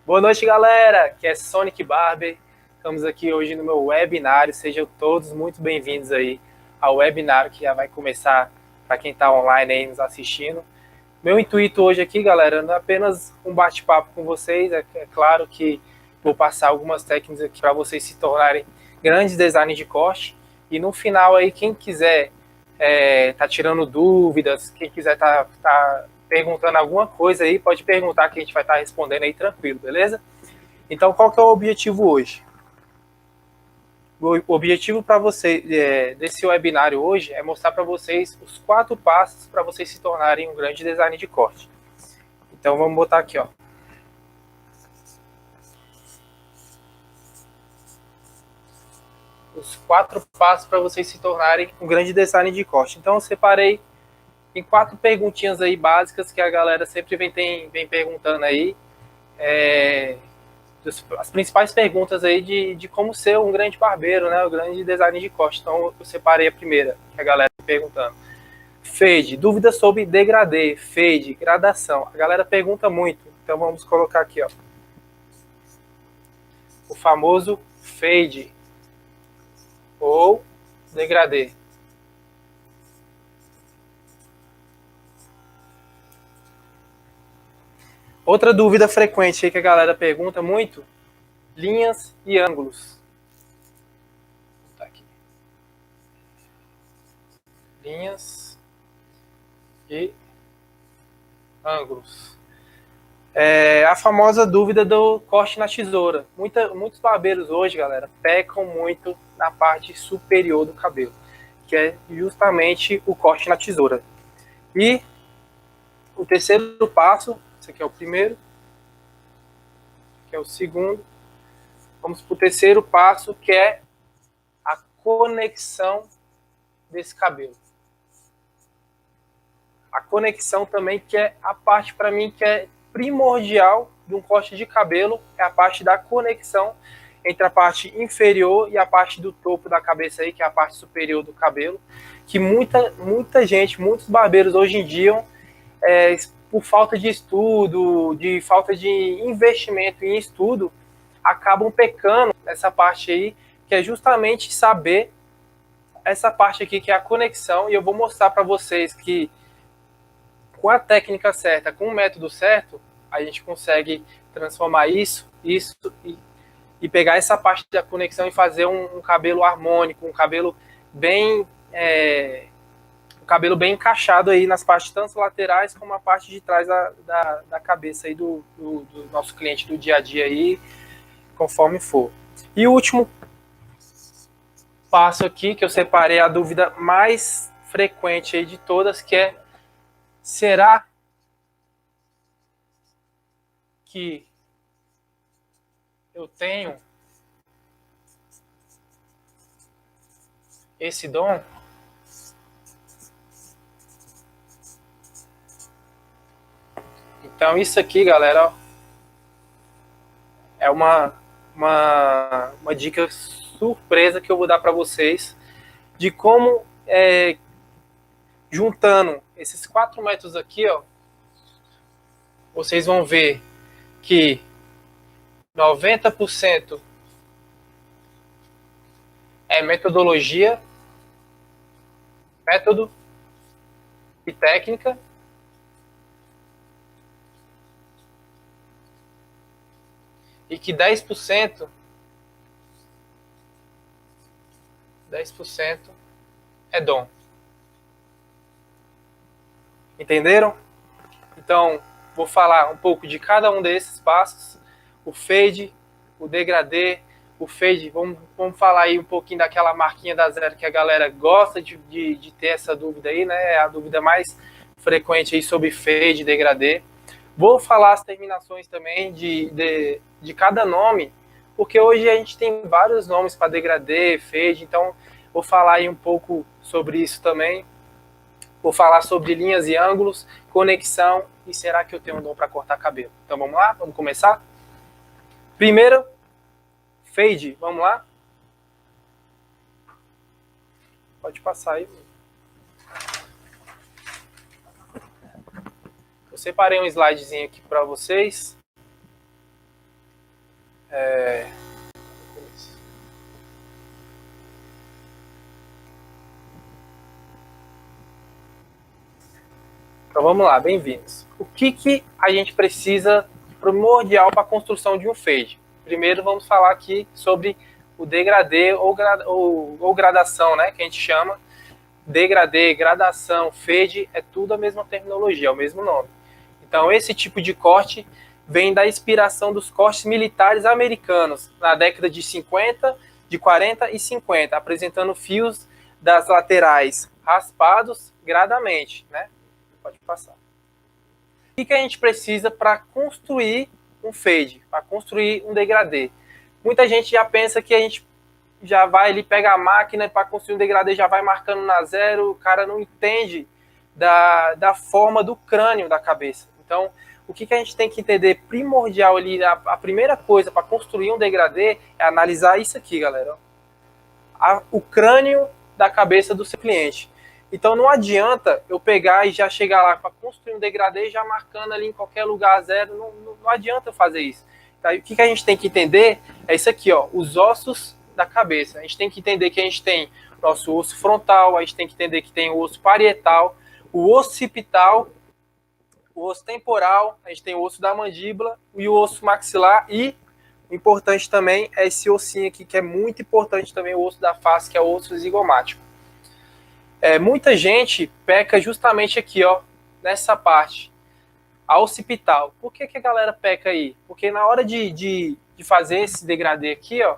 Boa noite, galera. Aqui é Sonic Barber. Estamos aqui hoje no meu webinário. Sejam todos muito bem-vindos aí ao webinário que já vai começar para quem está online aí nos assistindo. Meu intuito hoje aqui, galera, não é apenas um bate-papo com vocês. É claro que vou passar algumas técnicas aqui para vocês se tornarem grandes designers de corte. E no final aí, quem quiser tá tirando dúvidas, quem quiser tá perguntando alguma coisa aí, pode perguntar que a gente vai estar respondendo aí tranquilo, beleza? Então, qual que é o objetivo hoje? O objetivo para você desse webinário hoje é mostrar para vocês os 4 passos para vocês se tornarem um grande designer de corte. Então, vamos botar aqui, ó. Os 4 passos para vocês se tornarem um grande designer de corte. Então, eu separei em 4 perguntinhas aí básicas que a galera sempre vem perguntando aí. As principais perguntas aí de como ser um grande barbeiro, né? Um grande designer de corte. Então, eu separei a primeira, que a galera está perguntando. Fade, dúvidas sobre degradê, fade, gradação. A galera pergunta muito, então vamos colocar aqui, ó. O famoso fade ou degradê. Outra dúvida frequente aí que a galera pergunta muito, linhas e ângulos. Tá aqui. Linhas e ângulos. A famosa dúvida do corte na tesoura. Muitos barbeiros hoje, galera, pecam muito na parte superior do cabelo, que é justamente o corte na tesoura. E o terceiro passo, esse aqui é o primeiro, que é o segundo. Vamos para o terceiro passo, que é a conexão desse cabelo. A conexão também, que é a parte, para mim, que é primordial de um corte de cabelo, é a parte da conexão entre a parte inferior e a parte do topo da cabeça aí, que é a parte superior do cabelo, que muita gente, muitos barbeiros hoje em dia, por falta de estudo, de falta de investimento em estudo, acabam pecando nessa parte aí, que é justamente saber essa parte aqui, que é a conexão, e eu vou mostrar para vocês que com a técnica certa, com o método certo, a gente consegue transformar isso e pegar essa parte da conexão e fazer um cabelo harmônico, um cabelo bem encaixado aí nas partes tanto laterais como a parte de trás da cabeça aí do nosso cliente do dia a dia aí, conforme for. E o último passo aqui, que eu separei a dúvida mais frequente aí de todas, que é: será que eu tenho esse dom? Então, isso aqui, galera, é uma dica surpresa que eu vou dar para vocês de como, juntando esses 4 métodos aqui, ó, vocês vão ver que 90% é metodologia, método e técnica, e que 10% é dom. Entenderam? Então, vou falar um pouco de cada um desses passos. O fade, o degradê, o fade, vamos falar aí um pouquinho daquela marquinha da zero que a galera gosta de ter essa dúvida aí, né? É a dúvida mais frequente aí sobre fade e degradê. Vou falar as terminações também de cada nome, porque hoje a gente tem vários nomes para degradê, fade, então vou falar aí um pouco sobre isso também. Vou falar sobre linhas e ângulos, conexão e será que eu tenho um dom para cortar cabelo. Então vamos lá? Vamos começar? Primeiro, fade. Vamos lá? Pode passar aí. Eu separei um slidezinho aqui para vocês. Então vamos lá, bem-vindos. O que a gente precisa primordial para a construção de um fade? Primeiro vamos falar aqui sobre o degradê ou gradação, né, que a gente chama. Degradê, gradação, fade, é tudo a mesma terminologia, é o mesmo nome. Então esse tipo de corte vem da inspiração dos cortes militares americanos na década de 50, de 40 e 50, apresentando fios das laterais raspados gradamente, né? Pode passar. O que a gente precisa para construir um fade, para construir um degradê? Muita gente já pensa que a gente já vai ali, pega a máquina para construir um degradê, já vai marcando na zero, o cara não entende da forma do crânio da cabeça. Então, o que a gente tem que entender primordial ali, a primeira coisa para construir um degradê é analisar isso aqui, galera. O crânio da cabeça do seu cliente. Então não adianta eu pegar e já chegar lá para construir um degradê já marcando ali em qualquer lugar zero, não adianta eu fazer isso. Tá? O que a gente tem que entender é isso aqui, ó, os ossos da cabeça. A gente tem que entender que a gente tem nosso osso frontal, a gente tem que entender que tem o osso parietal, o occipital, o osso temporal, a gente tem o osso da mandíbula e o osso maxilar e o importante também é esse ossinho aqui, que é muito importante também, o osso da face, que é o osso zigomático. Muita gente peca justamente aqui, ó, nessa parte, a occipital. Por que a galera peca aí? Porque na hora de fazer esse degradê aqui, ó,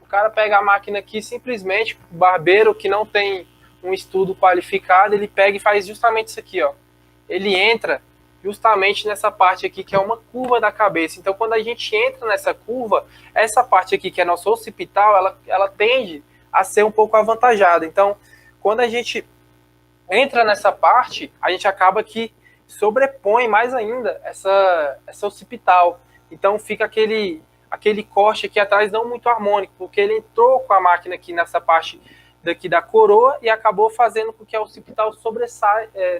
o cara pega a máquina aqui simplesmente, o barbeiro que não tem um estudo qualificado, ele pega e faz justamente isso aqui, ó. Ele entra justamente nessa parte aqui, que é uma curva da cabeça. Então, quando a gente entra nessa curva, essa parte aqui, que é nossa occipital, ela tende a ser um pouco avantajada. Então, quando a gente entra nessa parte, a gente acaba que sobrepõe mais ainda essa occipital. Então fica aquele corte aqui atrás não muito harmônico, porque ele entrou com a máquina aqui nessa parte daqui da coroa e acabou fazendo com que a occipital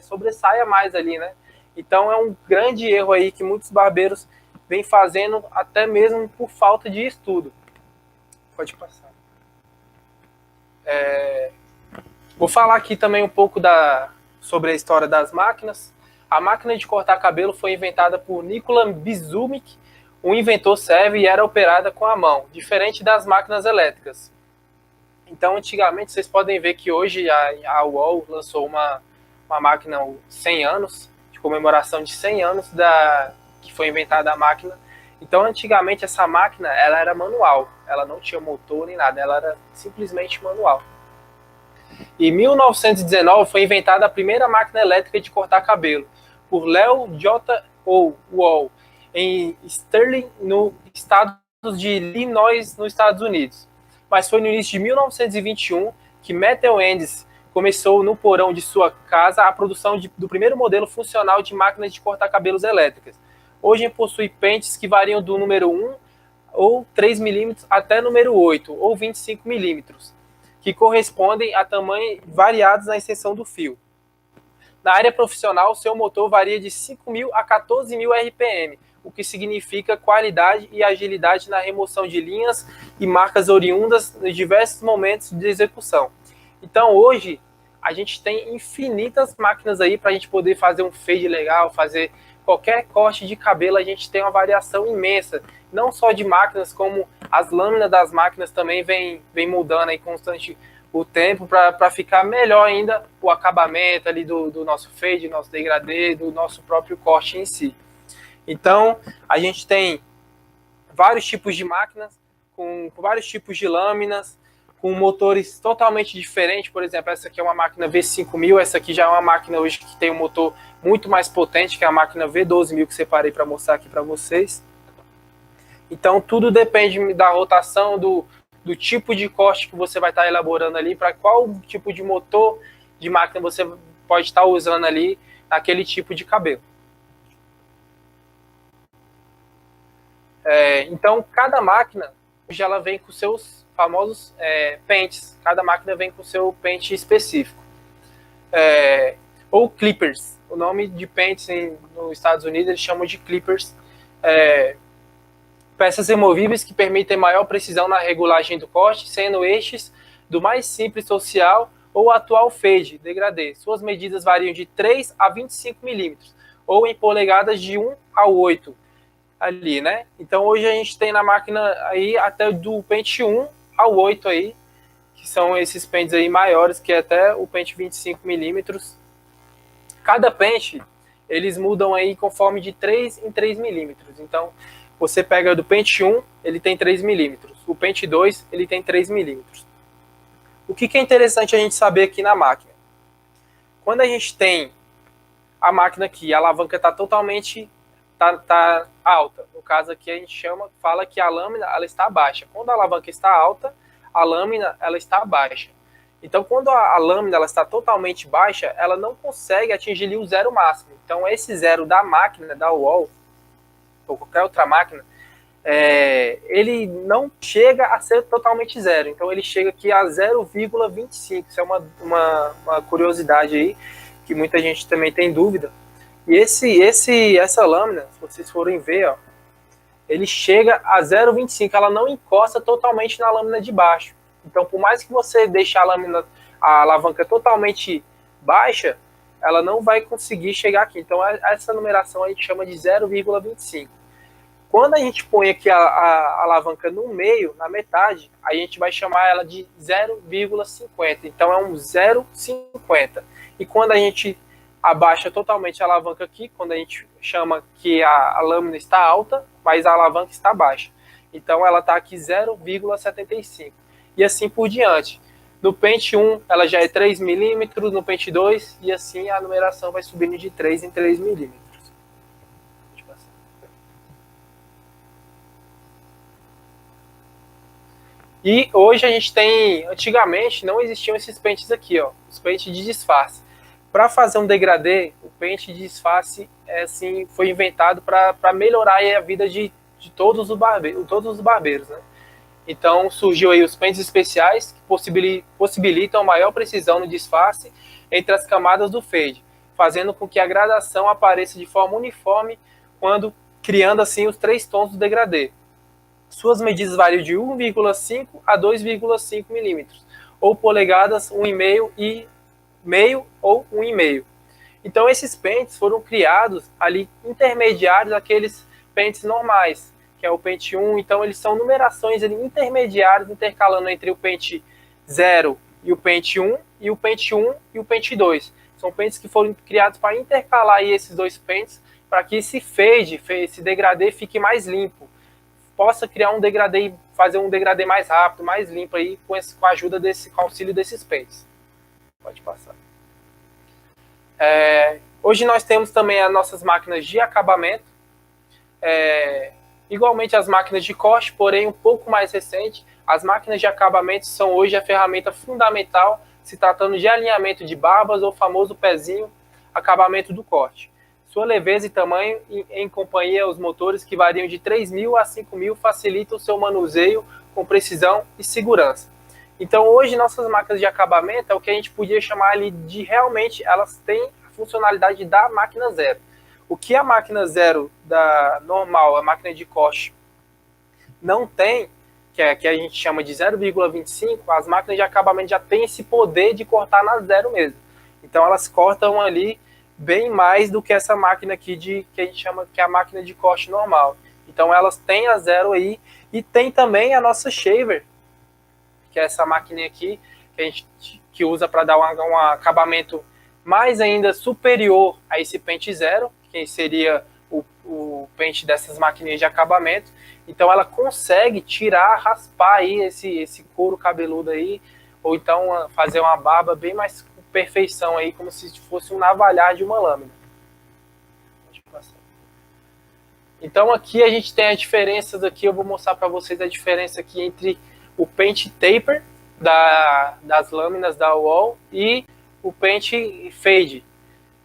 sobressaia mais ali, né? Então é um grande erro aí que muitos barbeiros vêm fazendo até mesmo por falta de estudo. Pode passar. Vou falar aqui também um pouco sobre a história das máquinas. A máquina de cortar cabelo foi inventada por Nikola Bizumik, um inventor sérvio, e era operada com a mão, diferente das máquinas elétricas. Então, antigamente, vocês podem ver que hoje a UOL lançou uma máquina 100 anos, de comemoração de 100 anos que foi inventada a máquina. Então, antigamente, essa máquina ela era manual, ela não tinha motor nem nada, ela era simplesmente manual. Em 1919 foi inventada a primeira máquina elétrica de cortar cabelo, por Leo J. Wall, em Sterling, no estado de Illinois, nos Estados Unidos. Mas foi no início de 1921 que Metal Endes começou no porão de sua casa a produção do primeiro modelo funcional de máquinas de cortar cabelos elétricas. Hoje possui pentes que variam do número 1 ou 3 mm até número 8 ou 25 mm. Que correspondem a tamanhos variados na extensão do fio. Na área profissional, seu motor varia de 5.000 a 14.000 RPM, o que significa qualidade e agilidade na remoção de linhas e marcas oriundas nos diversos momentos de execução. Então, hoje, a gente tem infinitas máquinas aí para a gente poder fazer um fade legal, fazer qualquer corte de cabelo, a gente tem uma variação imensa. Não só de máquinas, como as lâminas das máquinas também vem mudando aí constante o tempo para ficar melhor ainda o acabamento ali do nosso fade, do nosso degradê, do nosso próprio corte em si. Então, a gente tem vários tipos de máquinas, com vários tipos de lâminas, com motores totalmente diferentes. Por exemplo, essa aqui é uma máquina V5000, essa aqui já é uma máquina hoje que tem um motor muito mais potente, que é a máquina V12000 que separei para mostrar aqui para vocês. Então, tudo depende da rotação, do tipo de corte que você vai estar elaborando ali, para qual tipo de motor de máquina você pode estar usando ali naquele tipo de cabelo. Então, cada máquina, hoje ela vem com seus famosos pentes. Cada máquina vem com seu pente específico. Ou clippers. O nome de pentes nos Estados Unidos eles chamam de clippers. peças removíveis que permitem maior precisão na regulagem do corte, sendo estes do mais simples social ou atual fade, degradê. Suas medidas variam de 3 a 25 milímetros, ou em polegadas de 1 a 8 ali, né? Então hoje a gente tem na máquina aí até do pente 1 ao 8 aí, que são esses pentes aí maiores, que é até o pente 25 milímetros. Cada pente, eles mudam aí conforme de 3 em 3 milímetros. Então, você pega do pente 1, ele tem 3 milímetros. O pente 2, ele tem 3 milímetros. O que é interessante a gente saber aqui na máquina? Quando a gente tem a máquina aqui, a alavanca está totalmente tá alta. No caso aqui a gente fala que a lâmina ela está baixa. Quando a alavanca está alta, a lâmina ela está baixa. Então, quando a lâmina ela está totalmente baixa, ela não consegue atingir o zero máximo. Então, esse zero da máquina, da wall, ou qualquer outra máquina, ele não chega a ser totalmente zero. Então, ele chega aqui a 0,25. Isso é uma curiosidade aí, que muita gente também tem dúvida. E essa lâmina, se vocês forem ver, ó, ele chega a 0,25. Ela não encosta totalmente na lâmina de baixo. Então, por mais que você deixe a alavanca totalmente baixa, ela não vai conseguir chegar aqui. Então, essa numeração a gente chama de 0,25. Quando a gente põe aqui a alavanca no meio, na metade, a gente vai chamar ela de 0,50. Então, é um 0,50. E quando a gente abaixa totalmente a alavanca aqui, quando a gente chama que a lâmina está alta, mas a alavanca está baixa. Então, ela está aqui 0,75. E assim por diante. No pente 1, ela já é 3 milímetros, no pente 2, e assim a numeração vai subindo de 3 em 3 milímetros. E hoje a gente tem, antigamente não existiam esses pentes aqui, ó, os pentes de disfarce. Para fazer um degradê, o pente de disfarce assim, foi inventado para melhorar a vida de todos os barbeiros, né? Então surgiu aí os pentes especiais que possibilitam maior precisão no disfarce entre as camadas do fade, fazendo com que a gradação apareça de forma uniforme quando criando assim os 3 tons do degradê. Suas medidas variam de 1,5 a 2,5 milímetros, ou polegadas 1,5 e meio ou 1,5. Então esses pentes foram criados ali intermediários àqueles pentes normais, que é o pente 1, então eles são numerações ali intermediárias, intercalando entre o pente 0 e o pente 1, e o pente 1 e o pente 2. São pentes que foram criados para intercalar aí esses dois pentes, para que esse fade, esse degradê fique mais limpo, possa criar um degradê, fazer um degradê mais rápido, mais limpo aí, com a ajuda com o auxílio desses pentes. Pode passar. Hoje nós temos também as nossas máquinas de acabamento, igualmente as máquinas de corte, porém um pouco mais recente. As máquinas de acabamento são hoje a ferramenta fundamental se tratando de alinhamento de barbas ou famoso pezinho, acabamento do corte. Sua leveza e tamanho em companhia aos motores que variam de 3.000 a 5.000 facilitam o seu manuseio com precisão e segurança. Então hoje nossas máquinas de acabamento é o que a gente podia chamar ali de realmente elas têm a funcionalidade da máquina zero. O que a máquina zero da normal, a máquina de corte, não tem, que a gente chama de 0,25, as máquinas de acabamento já têm esse poder de cortar na zero mesmo. Então elas cortam ali bem mais do que essa máquina aqui que a gente chama que é a máquina de corte normal. Então elas têm a zero aí, e tem também a nossa shaver, que é essa máquina aqui que a gente usa para dar um acabamento mais ainda superior a esse pente zero, que seria o pente dessas maquininhas de acabamento. Então ela consegue tirar, raspar aí esse couro cabeludo aí, ou então fazer uma barba bem mais com perfeição aí, como se fosse um navalhar de uma lâmina. Então aqui a gente tem as diferenças aqui, eu vou mostrar para vocês a diferença aqui entre o pente taper das lâminas da wall e o pente fade.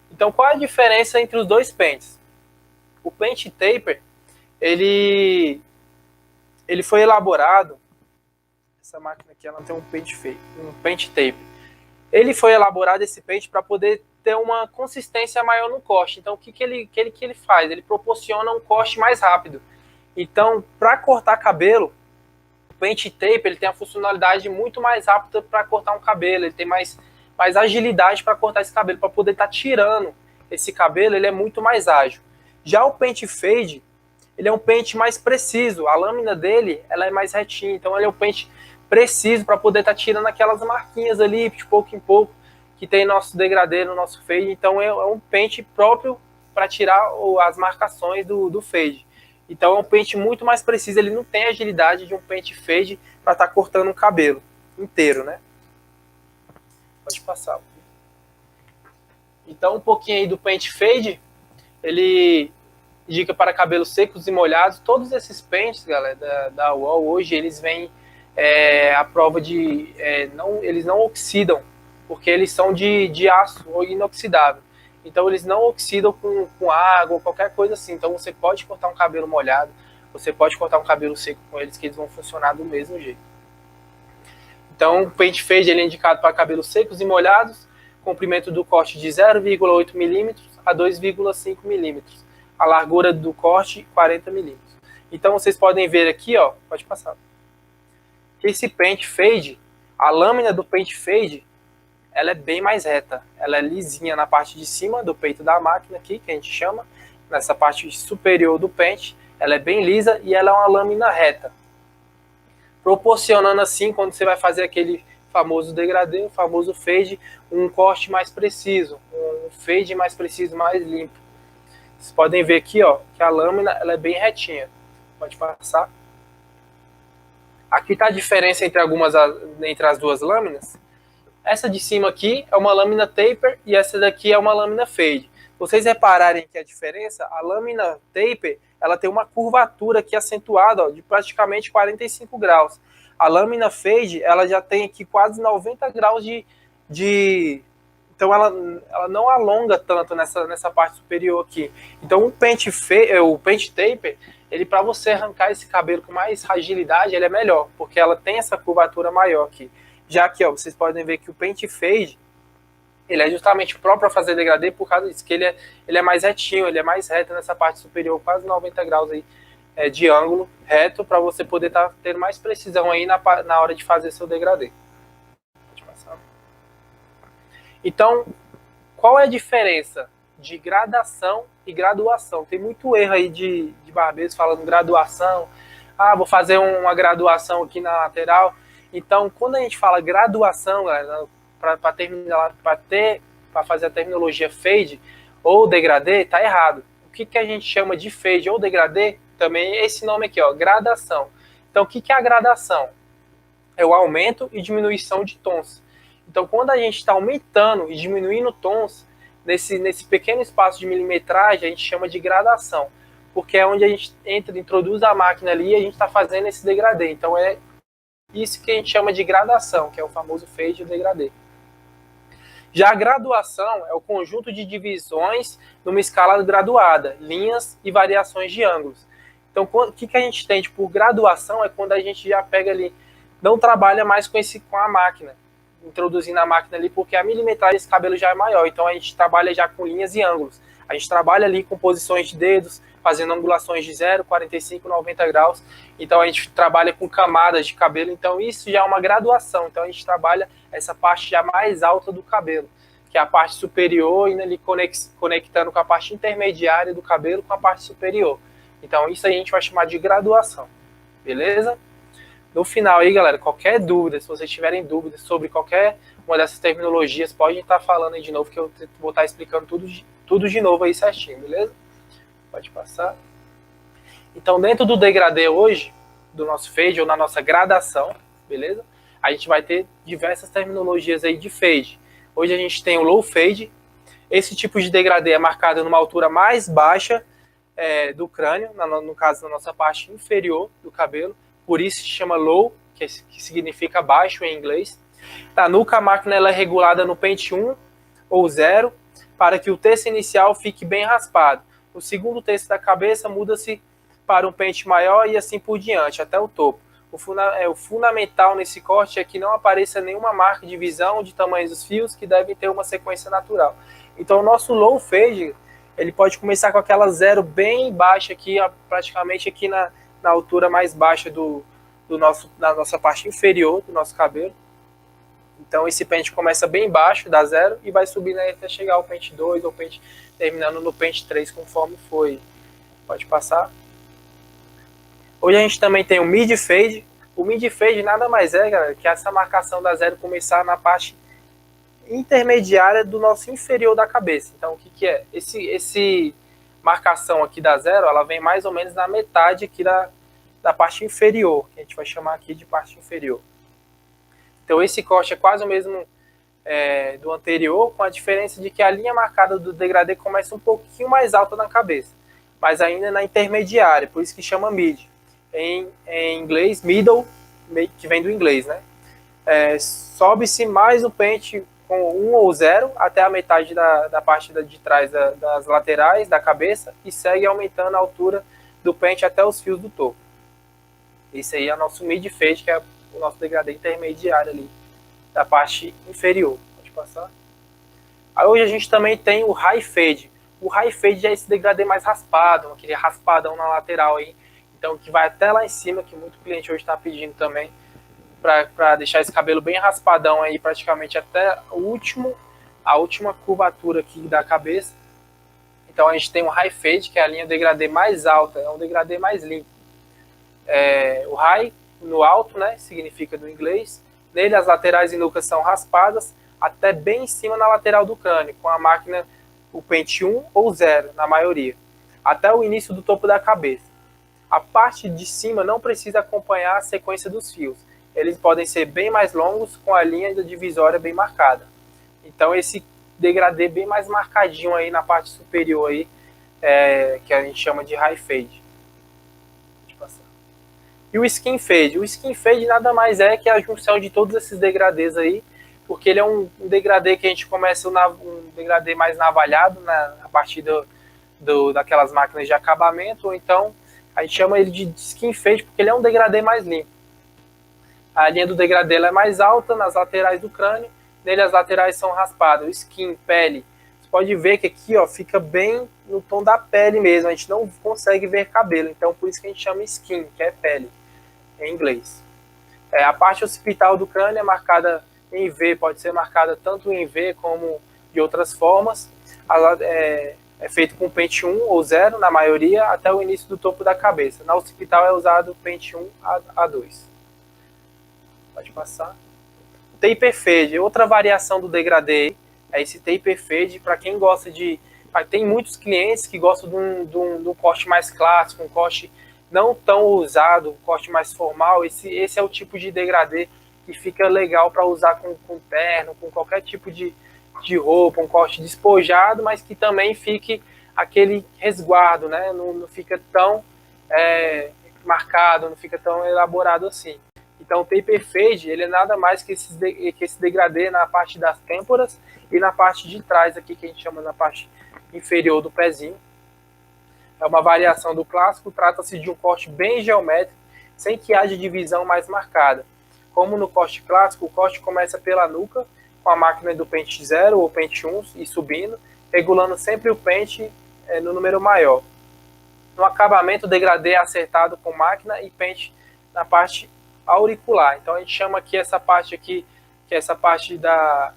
Então qual é a diferença entre os dois pentes? O pente taper, ele foi elaborado, essa máquina aqui ela tem um pente taper. Ele foi elaborado esse pente para poder ter uma consistência maior no corte. Então o que ele faz? Ele proporciona um corte mais rápido. Então, para cortar cabelo, o Pente Taper ele tem a funcionalidade muito mais rápida para cortar um cabelo, ele tem mais agilidade para cortar esse cabelo, para poder estar tirando esse cabelo, ele é muito mais ágil. Já o Pente Fade, ele é um pente mais preciso, a lâmina dele ela é mais retinha, então ele é um pente preciso para poder estar tirando aquelas marquinhas ali, de pouco em pouco, que tem nosso degradê no nosso fade, então é um pente próprio para tirar as marcações do fade. Então é um pente muito mais preciso, ele não tem a agilidade de um pente fade para estar cortando um cabelo inteiro, né? Pode passar. Então um pouquinho aí do pente fade, ele indica para cabelos secos e molhados. Todos esses pentes, galera, da UOL hoje, eles vêm a prova de... eles não oxidam, porque eles são de aço ou inoxidável. Então eles não oxidam com água ou qualquer coisa assim. Então você pode cortar um cabelo molhado, você pode cortar um cabelo seco com eles, que eles vão funcionar do mesmo jeito. Então o Pente Fade ele é indicado para cabelos secos e molhados, comprimento do corte de 0,8 mm a 2,5 mm. A largura do corte, 40 mm. Então vocês podem ver aqui, ó, pode passar. Esse Pente Fade, a lâmina do Pente Fade, ela é bem mais reta. Ela é lisinha na parte de cima do peito da máquina aqui, que a gente chama. Nessa parte superior do pente, ela é bem lisa e ela é uma lâmina reta. Proporcionando assim, quando você vai fazer aquele famoso degradê, o famoso fade, um corte mais preciso, um fade mais preciso, mais limpo. Vocês podem ver aqui, ó, que a lâmina ela é bem retinha. Pode passar. Aqui está a diferença entre as duas lâminas. Essa de cima aqui é uma lâmina taper e essa daqui é uma lâmina fade. Vocês repararem que a diferença, a lâmina taper, ela tem uma curvatura aqui acentuada, ó, de praticamente 45 graus. A lâmina fade, ela já tem aqui quase 90 graus de... Então ela não alonga tanto nessa parte superior aqui. Então o pente taper, ele para você arrancar esse cabelo com mais agilidade, ele é melhor, porque ela tem essa curvatura maior aqui. Já aqui, ó, vocês podem ver que o Pente Fade, ele é justamente próprio para fazer degradê por causa disso, que ele é mais retinho, ele é mais reto nessa parte superior, quase 90 graus aí, de ângulo reto, para você poder estar tendo mais precisão aí na hora de fazer seu degradê. Pode passar. Então, qual é a diferença de gradação e graduação? Tem muito erro aí de barbeiros falando graduação. Ah, vou fazer uma graduação aqui na lateral. Então, quando a gente fala graduação, para fazer a terminologia fade ou degradê, tá errado. O que a gente chama de fade ou degradê? Também é esse nome aqui, ó, gradação. Então, o que é a gradação? É o aumento e diminuição de tons. Então, quando a gente está aumentando e diminuindo tons, nesse pequeno espaço de milimetragem, a gente chama de gradação. Porque é onde a gente introduz a máquina ali e a gente está fazendo esse degradê. Então, é isso que a gente chama de gradação, que é o famoso fade e degradê. Já a graduação é o conjunto de divisões numa escala graduada, linhas e variações de ângulos. Então, o que a gente tem por graduação é quando a gente já pega ali, não trabalha mais com a máquina, introduzindo a máquina ali, porque a milimetragem desse cabelo já é maior. Então, a gente trabalha já com linhas e ângulos. A gente trabalha ali com posições de dedos, fazendo angulações de 0, 45, 90 graus. Então, a gente trabalha com camadas de cabelo. Então, isso já é uma graduação. Então, a gente trabalha essa parte já mais alta do cabelo, que é a parte superior, indo ali conectando com a parte intermediária do cabelo com a parte superior. Então, isso aí a gente vai chamar de graduação. Beleza? No final aí, galera, qualquer dúvida, se vocês tiverem dúvidas sobre qualquer uma dessas terminologias, podem estar falando aí de novo, que eu vou estar explicando tudo de novo aí certinho, beleza? Pode passar. Então, dentro do degradê hoje, do nosso fade, ou na nossa gradação, beleza? A gente vai ter diversas terminologias aí de fade. Hoje a gente tem o low fade. Esse tipo de degradê é marcado numa altura mais baixa do crânio, no caso, na nossa parte inferior do cabelo. Por isso se chama low, que significa baixo em inglês. Na nuca, a máquina ela é regulada no pente 1 ou 0, para que o terço inicial fique bem raspado. O segundo terço da cabeça muda-se para um pente maior e assim por diante, até o topo. O fundamental nesse corte é que não apareça nenhuma marca de visão de tamanhos dos fios, que devem ter uma sequência natural. Então o nosso low fade, ele pode começar com aquela zero bem baixa aqui, praticamente aqui na altura mais baixa da nossa parte inferior do nosso cabelo. Então esse pente começa bem baixo, dá 0, e vai subindo aí até chegar ao pente 2 ou pente, terminando no pente 3, conforme foi. Pode passar. Hoje a gente também tem o mid fade. O mid fade nada mais é, galera, que essa marcação da 0 começar na parte intermediária do nosso inferior da cabeça. Então o que é? Esse marcação aqui da 0, ela vem mais ou menos na metade aqui da parte inferior, que a gente vai chamar aqui de parte inferior. Então esse corte é quase o mesmo do anterior, com a diferença de que a linha marcada do degradê começa um pouquinho mais alta na cabeça, mas ainda na intermediária, por isso que chama mid. Em inglês, middle, que vem do inglês, né? Sobe-se mais o pente com 1 ou 0 até a metade da parte de trás das laterais da cabeça e segue aumentando a altura do pente até os fios do topo. Esse aí é o nosso mid fade, que é o nosso degradê intermediário ali, da parte inferior. Pode passar. Aí hoje a gente também tem o high fade. O high fade é esse degradê mais raspado, aquele raspadão na lateral aí. Então que vai até lá em cima, que muito cliente hoje está pedindo também, para deixar esse cabelo bem raspadão aí, praticamente até a última curvatura aqui da cabeça. Então a gente tem o high fade, que é a linha degradê mais alta, é um degradê mais limpo. O high, no alto, né, significa do inglês. Nele as laterais e nucas são raspadas até bem em cima na lateral do crânio, com a máquina o pente 1 ou 0, na maioria, até o início do topo da cabeça. A parte de cima não precisa acompanhar a sequência dos fios. Eles podem ser bem mais longos, com a linha da divisória bem marcada. Então esse degradê bem mais marcadinho aí na parte superior aí, que a gente chama de high fade. E o skin fade? O skin fade nada mais é que a junção de todos esses degradês aí, porque ele é um degradê que a gente começa um degradê mais navalhado, a partir daquelas máquinas de acabamento, ou então a gente chama ele de skin fade porque ele é um degradê mais limpo. A linha do degradê é mais alta nas laterais do crânio, nele as laterais são raspadas. O skin, pele, você pode ver que aqui ó, fica bem no tom da pele mesmo, a gente não consegue ver cabelo, então por isso que a gente chama skin, que é pele, em inglês. A parte occipital do crânio é marcada em V, pode ser marcada tanto em V como de outras formas. É feito com pente 1 ou 0, na maioria, até o início do topo da cabeça. Na occipital é usado pente 1 a 2. Pode passar. Taper fade, outra variação do degradê, é esse taper fade, para quem gosta de... Tem muitos clientes que gostam de um corte mais clássico, um corte não tão usado, um corte mais formal. Esse é o tipo de degradê que fica legal para usar com terno, com qualquer tipo de roupa, um corte despojado, mas que também fique aquele resguardo, né? Não fica tão marcado, não fica tão elaborado assim. Então o taper fade, ele é nada mais que esse degradê na parte das têmporas e na parte de trás aqui, que a gente chama na parte inferior do pezinho. É uma variação do clássico, trata-se de um corte bem geométrico, sem que haja divisão mais marcada. Como no corte clássico, o corte começa pela nuca, com a máquina do pente 0 ou pente 1 e subindo, regulando sempre o pente no número maior. No acabamento, o degradê é acertado com máquina e pente na parte auricular. Então a gente chama aqui essa parte aqui, que é essa parte da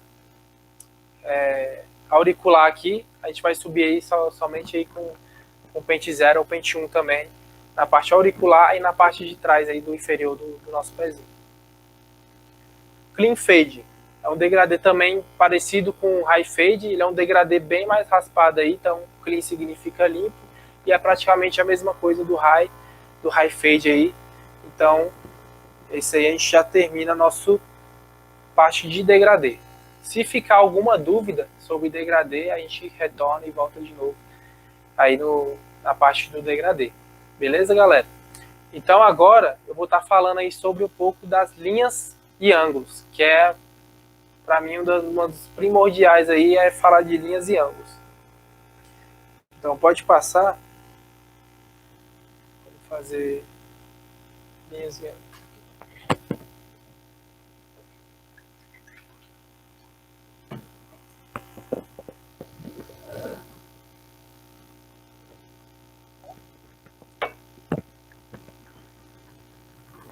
auricular aqui, a gente vai subir aí somente aí com pente 0 ou pente 1 também, na parte auricular e na parte de trás aí do inferior do nosso pezinho. Clean fade é um degradê também parecido com o high fade, ele é um degradê bem mais raspado aí, então clean significa limpo, e é praticamente a mesma coisa do high fade aí. Então esse aí a gente já termina a nossa parte de degradê. Se ficar alguma dúvida sobre degradê, a gente retorna e volta de novo aí na parte do degradê. Beleza, galera? Então agora eu vou estar falando aí sobre um pouco das linhas e ângulos, que é, para mim, uma dos primordiais aí é falar de linhas e ângulos. Então pode passar. Vou fazer linhas e ângulos.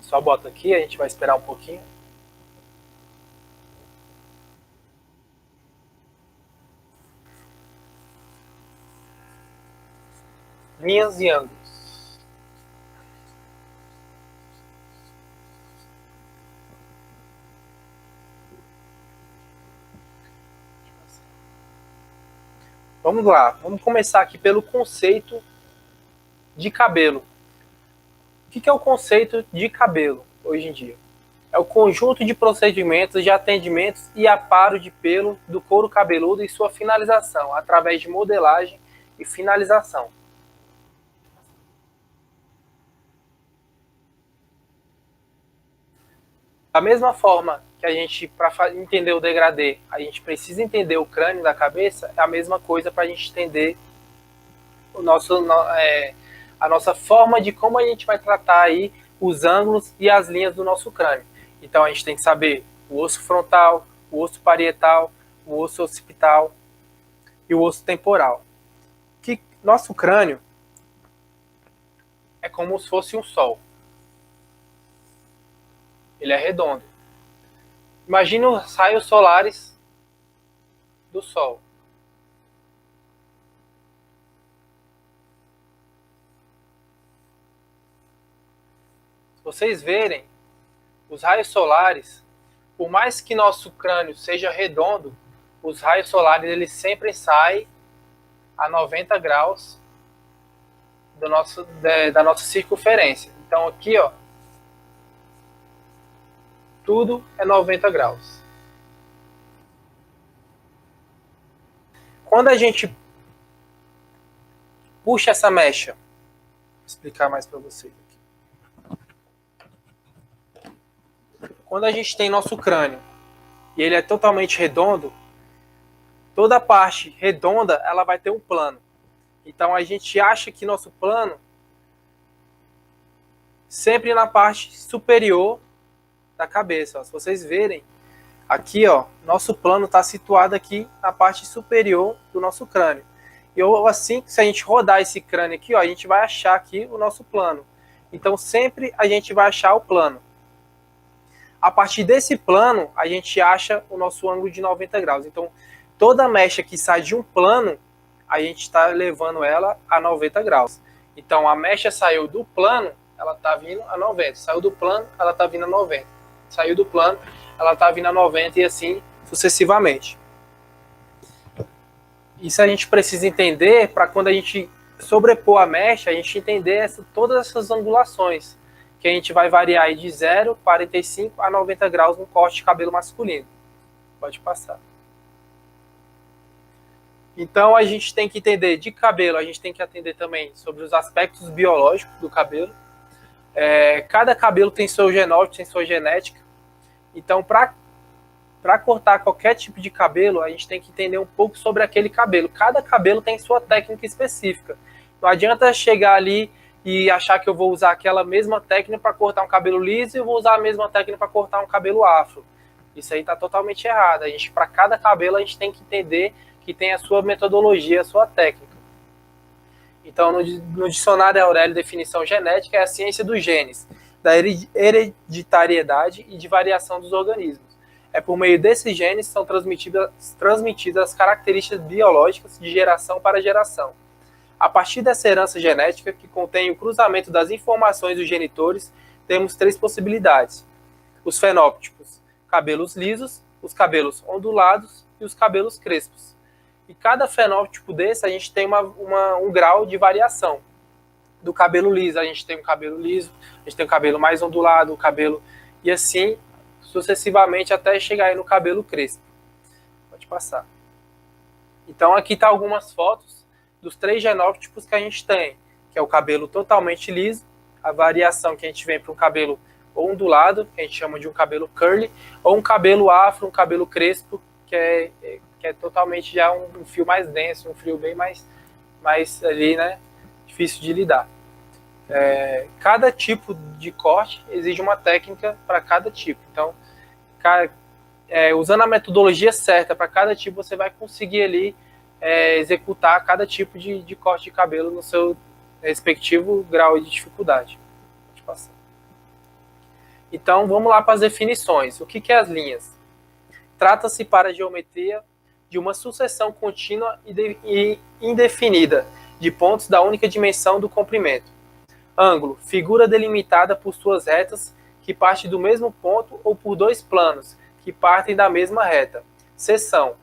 Só bota aqui, a gente vai esperar um pouquinho. Linhas e ângulos. Vamos lá, vamos começar aqui pelo conceito de cabelo. O que é o conceito de cabelo hoje em dia? É o conjunto de procedimentos de atendimentos e aparo de pelo do couro cabeludo e sua finalização, através de modelagem e finalização. Da mesma forma que a gente, para entender o degradê, a gente precisa entender o crânio da cabeça, é a mesma coisa para a gente entender o nosso, a nossa forma de como a gente vai tratar aí os ângulos e as linhas do nosso crânio. Então a gente tem que saber o osso frontal, o osso parietal, o osso occipital e o osso temporal. Que nosso crânio é como se fosse um sol. Ele é redondo. Imagina os raios solares do sol. Se vocês verem, os raios solares, por mais que nosso crânio seja redondo, os raios solares eles sempre saem a 90 graus da nossa circunferência. Então aqui, ó, tudo é 90 graus. Quando a gente puxa essa mecha, vou explicar mais para vocês aqui. Quando a gente tem nosso crânio e ele é totalmente redondo, toda a parte redonda ela vai ter um plano. Então a gente acha que nosso plano sempre na parte superior da cabeça. Ó. Se vocês verem, aqui ó, nosso plano está situado aqui na parte superior do nosso crânio. E assim, se a gente rodar esse crânio aqui, ó, a gente vai achar aqui o nosso plano. Então sempre a gente vai achar o plano. A partir desse plano, a gente acha o nosso ângulo de 90 graus. Então toda mecha que sai de um plano, a gente está levando ela a 90 graus. Então a mecha saiu do plano, ela está vindo a 90. Saiu do plano, ela está vindo a 90. Saiu do plano, ela está vindo a 90 e assim sucessivamente. Isso a gente precisa entender para quando a gente sobrepor a mecha, a gente entender todas essas angulações, que a gente vai variar aí de 0, 45 a 90 graus no corte de cabelo masculino. Pode passar. Então a gente tem que entender de cabelo, a gente tem que atender também sobre os aspectos biológicos do cabelo. Cada cabelo tem seu genótipo, tem sua genética. Então, para cortar qualquer tipo de cabelo, a gente tem que entender um pouco sobre aquele cabelo. Cada cabelo tem sua técnica específica. Não adianta chegar ali e achar que eu vou usar aquela mesma técnica para cortar um cabelo liso e eu vou usar a mesma técnica para cortar um cabelo afro. Isso aí está totalmente errado. Para cada cabelo, a gente tem que entender que tem a sua metodologia, a sua técnica. Então, no dicionário Aurélio, definição genética é a ciência dos genes, da hereditariedade e de variação dos organismos. É por meio desses genes que são transmitidas as características biológicas de geração para geração. A partir dessa herança genética, que contém o cruzamento das informações dos genitores, temos 3 possibilidades. Os fenótipos, cabelos lisos, os cabelos ondulados e os cabelos crespos. E cada fenótipo desse, a gente tem um grau de variação. Do cabelo liso, a gente tem um cabelo liso, a gente tem um cabelo mais ondulado, o cabelo... E assim, sucessivamente, até chegar aí no cabelo crespo. Pode passar. Então, aqui tá algumas fotos dos 3 genótipos que a gente tem. Que é o cabelo totalmente liso, a variação que a gente vem para um cabelo ondulado, que a gente chama de um cabelo curly, ou um cabelo afro, um cabelo crespo, que é totalmente já um fio mais denso, um fio bem mais ali, né, difícil de lidar. Cada tipo de corte exige uma técnica para cada tipo. Então, usando a metodologia certa para cada tipo, você vai conseguir ali executar cada tipo de corte de cabelo no seu respectivo grau de dificuldade. Pode passar. Então, vamos lá para as definições. O que é as linhas? Trata-se para a geometria de uma sucessão contínua e indefinida de pontos da única dimensão do comprimento. Ângulo, figura delimitada por suas retas que partem do mesmo ponto ou por dois planos que partem da mesma reta. Seção,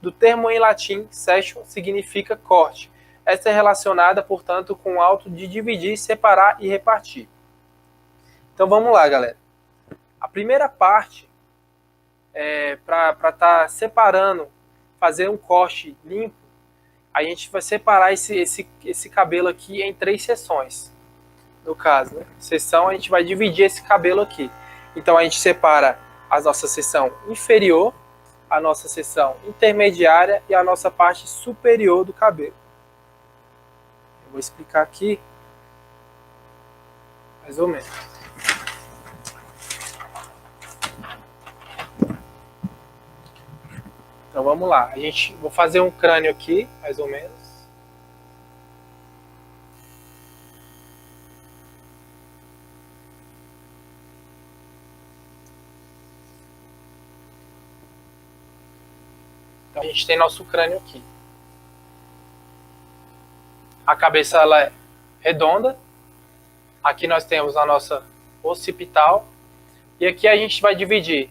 do termo em latim section significa corte. Esta é relacionada, portanto, com o ato de dividir, separar e repartir. Então vamos lá, galera. A primeira parte, para estar separando, fazer um corte limpo, a gente vai separar esse cabelo aqui em 3 seções. No caso, né? Seção, a gente vai dividir esse cabelo aqui. Então a gente separa a nossa seção inferior, a nossa seção intermediária e a nossa parte superior do cabelo. Eu vou explicar aqui mais ou menos. Então vamos lá. Vou fazer um crânio aqui, mais ou menos. Então a gente tem nosso crânio aqui. A cabeça ela é redonda. Aqui nós temos a nossa occipital. E aqui a gente vai dividir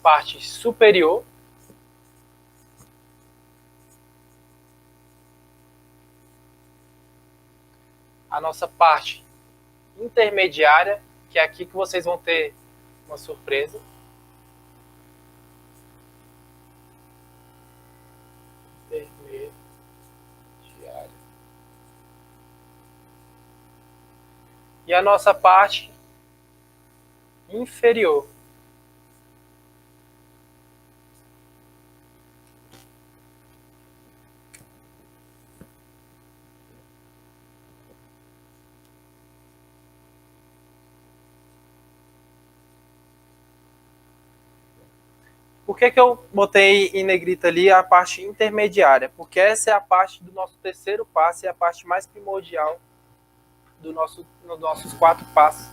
parte superior, a nossa parte intermediária, que é aqui que vocês vão ter uma surpresa. Intermediária. E a nossa parte inferior. Por que eu botei em negrita ali a parte intermediária? Porque essa é a parte do nosso terceiro passo e a parte mais primordial dos nossos 4 passos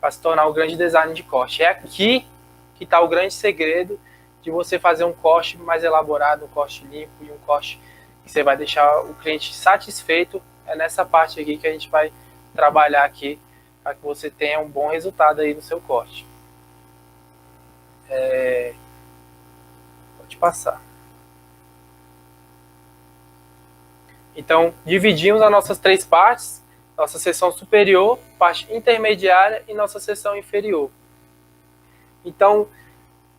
para se tornar o grande design de corte. É aqui que está o grande segredo de você fazer um corte mais elaborado, um corte limpo e um corte que você vai deixar o cliente satisfeito. É nessa parte aqui que a gente vai trabalhar aqui para que você tenha um bom resultado aí no seu corte. Pode passar. Então, dividimos as nossas 3 partes. Nossa seção superior, parte intermediária e nossa seção inferior. Então,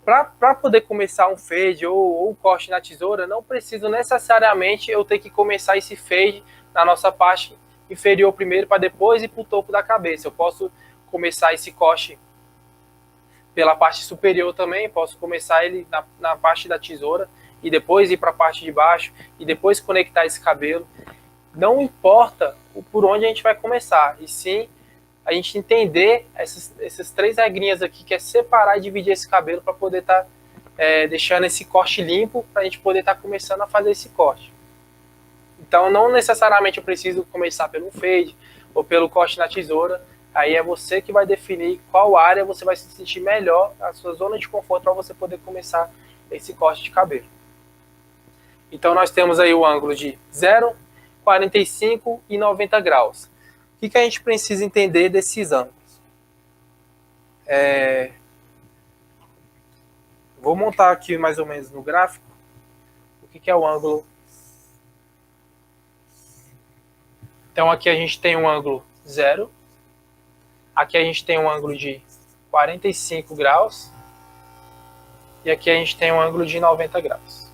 para poder começar um fade ou um corte na tesoura, não preciso necessariamente eu ter que começar esse fade na nossa parte inferior primeiro para depois ir para o topo da cabeça. Eu posso começar esse corte pela parte superior também, posso começar ele na parte da tesoura e depois ir para a parte de baixo e depois conectar esse cabelo. Não importa por onde a gente vai começar, e sim a gente entender essas 3 regrinhas aqui, que é separar e dividir esse cabelo para poder estar deixando esse corte limpo, para a gente poder estar começando a fazer esse corte. Então não necessariamente eu preciso começar pelo fade ou pelo corte na tesoura, aí é você que vai definir qual área você vai se sentir melhor, a sua zona de conforto, para você poder começar esse corte de cabelo. Então nós temos aí o ângulo de 0, 45 e 90 graus. O que a gente precisa entender desses ângulos? Vou montar aqui mais ou menos no gráfico o que é o ângulo. Então aqui a gente tem um ângulo 0, aqui a gente tem um ângulo de 45 graus e aqui a gente tem um ângulo de 90 graus.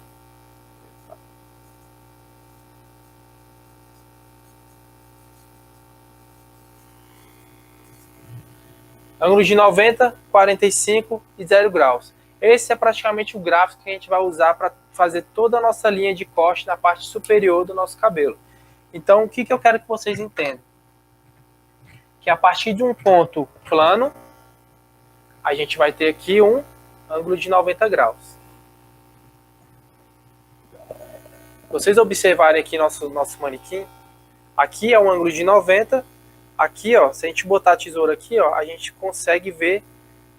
Ângulo de 90, 45 e 0 graus. Esse é praticamente o gráfico que a gente vai usar para fazer toda a nossa linha de corte na parte superior do nosso cabelo. Então, o que eu quero que vocês entendam? Que a partir de um ponto plano, a gente vai ter aqui um ângulo de 90 graus. Vocês observarem aqui nosso manequim, aqui é um ângulo de 90. Aqui, ó, se a gente botar a tesoura aqui, ó, a gente consegue ver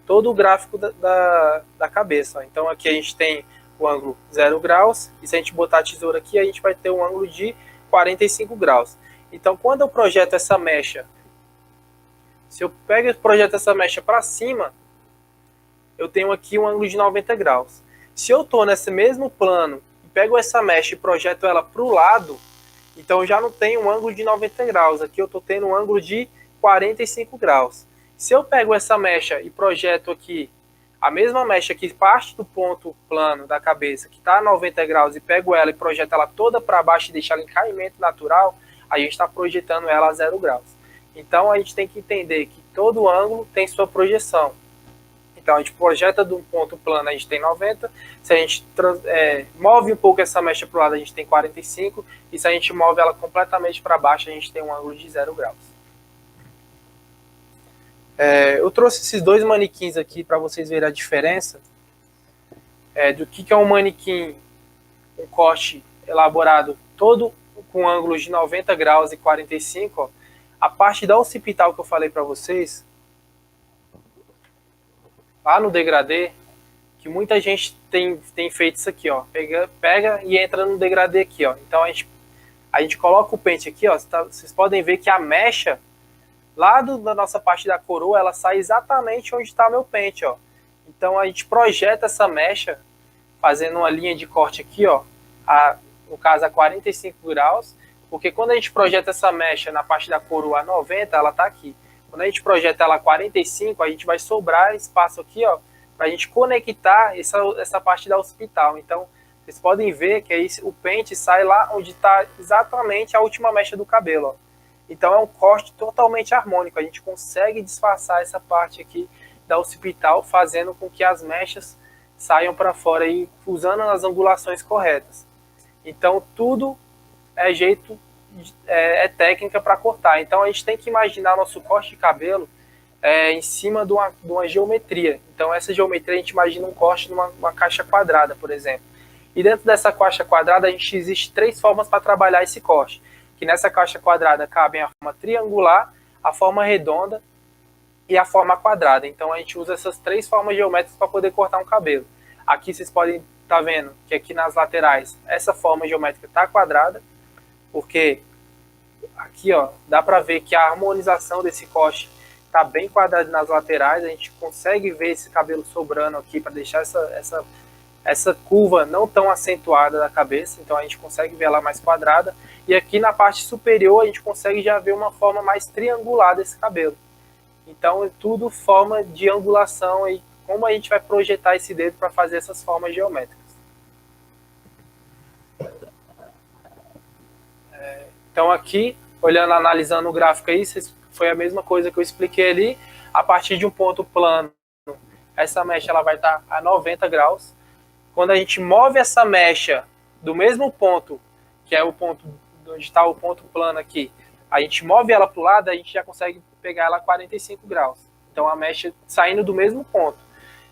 todo o gráfico da cabeça. Ó. Então aqui a gente tem o ângulo 0 graus, e se a gente botar a tesoura aqui, a gente vai ter um ângulo de 45 graus. Então quando eu projeto essa mecha, se eu pego e projeto essa mecha para cima, eu tenho aqui um ângulo de 90 graus. Se eu estou nesse mesmo plano, e pego essa mecha e projeto ela para o lado, então eu já não tenho um ângulo de 90 graus. Aqui eu estou tendo um ângulo de 45 graus. Se eu pego essa mecha e projeto aqui, a mesma mecha que parte do ponto plano da cabeça, que está a 90 graus, e pego ela e projeto ela toda para baixo e deixo ela em caimento natural, a gente está projetando ela a 0 graus. Então a gente tem que entender que todo ângulo tem sua projeção. Então a gente projeta de um ponto plano, a gente tem 90, se a gente move um pouco essa mecha para o lado, a gente tem 45, e se a gente move ela completamente para baixo, a gente tem um ângulo de 0 graus. Eu trouxe esses dois manequins aqui para vocês verem a diferença do que é um manequim, um corte elaborado todo com ângulos de 90 graus e 45, ó. A parte da occipital que eu falei para vocês, lá no degradê, que muita gente tem feito isso aqui, ó, pega e entra no degradê aqui, ó. Então a gente coloca o pente aqui, ó, vocês podem ver que a mecha lá da nossa parte da coroa, ela sai exatamente onde está meu pente, ó. Então a gente projeta essa mecha fazendo uma linha de corte aqui, ó, no caso a 45 graus, porque quando a gente projeta essa mecha na parte da coroa a 90, ela está aqui. Quando a gente projeta ela a 45, a gente vai sobrar espaço aqui, ó, para a gente conectar essa parte da occipital. Então, vocês podem ver que aí o pente sai lá onde está exatamente a última mecha do cabelo, ó. Então, é um corte totalmente harmônico. A gente consegue disfarçar essa parte aqui da occipital, fazendo com que as mechas saiam para fora e usando as angulações corretas. Então, tudo é técnica para cortar. Então a gente tem que imaginar nosso corte de cabelo em cima de uma geometria. Então essa geometria a gente imagina um corte numa caixa quadrada, por exemplo. E dentro dessa caixa quadrada existe 3 formas para trabalhar esse corte. Que nessa caixa quadrada cabem a forma triangular, a forma redonda e a forma quadrada. Então a gente usa essas 3 formas geométricas para poder cortar um cabelo. Aqui vocês podem estar vendo que aqui nas laterais essa forma geométrica está quadrada, porque aqui, ó, dá para ver que a harmonização desse corte está bem quadrada nas laterais. A gente consegue ver esse cabelo sobrando aqui para deixar essa curva não tão acentuada da cabeça. Então a gente consegue ver ela mais quadrada. E aqui na parte superior a gente consegue já ver uma forma mais triangular desse cabelo. Então é tudo forma de angulação e como a gente vai projetar esse dedo para fazer essas formas geométricas. Então aqui, olhando, analisando o gráfico aí, foi a mesma coisa que eu expliquei ali. A partir de um ponto plano, essa mecha ela vai estar a 90 graus. Quando a gente move essa mecha do mesmo ponto, que é o ponto onde está o ponto plano aqui, a gente move ela para o lado, a gente já consegue pegar ela a 45 graus. Então a mecha saindo do mesmo ponto.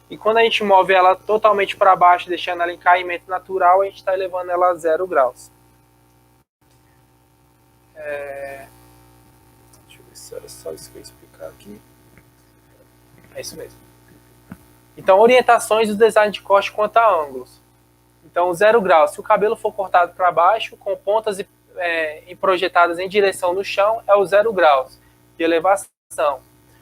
E quando a gente move ela totalmente para baixo, deixando ela em caimento natural, a gente está elevando ela a 0 graus. Deixa eu ver se era só isso que eu ia explicar aqui. É isso mesmo. Então, orientações do design de corte quanto a ângulos. Então, 0 graus. Se o cabelo for cortado para baixo, com pontas projetadas em direção no chão, é o 0 graus de elevação.